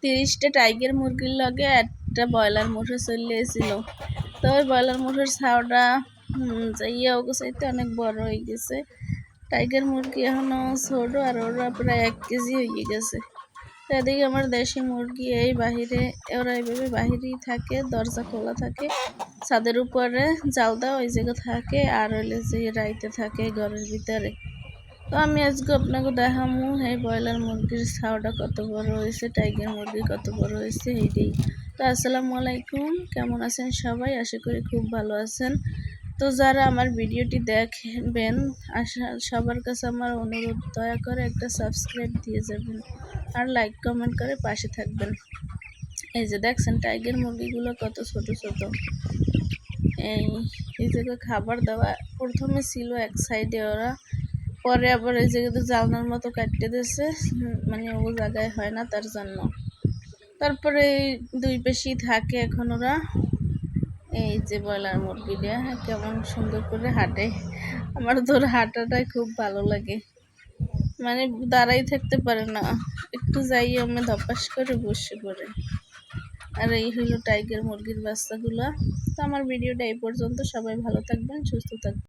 30টা tiger মুরগির লগে একটা ব্রয়লার মুরগি চলে এসেছিল। তো ওই ব্রয়লার মুরগির ছাওটা যাইয়া ওগুলো অনেক বড় হয়ে গেছে। টাইগার মুরগি এখনো ছোট, আর ওরা প্রায় 1 কেজি হয়ে গেছে। তো এদিকে আমার দেশি মুরগি এই বাহিরে, ওরা এইভাবে বাহিরেই থাকে, দরজা খোলা থাকে, ছাদের উপরে জাল দেওয়া ওই জায়গা থাকে, আর হইলে যে রাইতে থাকে ঘরের ভিতরে। তো আমি আজকে আপনাকে দেখামু এই ব্রয়লার মুরগির ছাওটা কত বড় হয়েছে, টাইগার মুরগি কত বড় হয়েছে এইটাই। তো আসসালামু আলাইকুম, কেমন আছেন সবাই? আশা করি খুব ভালো আছেন। তো যারা আমার ভিডিওটি দেখবেন, সবার কাছে আমার অনুরোধ, দয়া করে একটা সাবস্ক্রাইব দিয়ে যাবেন আর লাইক কমেন্ট করে পাশে থাকবেন। এই যে দেখছেন টাইগার মুরগিগুলো কত ছোট ছোট। এই জায়গায় খাবার দেওয়া প্রথমে ছিল এক সাইডে, ওরা পরে আবার এই জায়গাতে জালনার মতো কাটতে দিয়েছে, মানে ও জায়গায় হয় না তার জন্য। তারপরে এই দুই পাশেই থাকে এখন ওরা। এই যে ব্রয়লার মুরগিটা কেমন সুন্দর করে হাঁটে, আমার তো ওর হাঁটাটাই খুব ভালো লাগে, মানে দাঁড়াই থাকতে পারে না, একটু যাই আমি ধপাস করে বসে পড়ে। আর এই হলো টাইগার মুরগির বাচ্চাগুলা। তো আমার ভিডিওটা এই পর্যন্ত, সবাই ভালো থাকবেন, সুস্থ থাকবেন।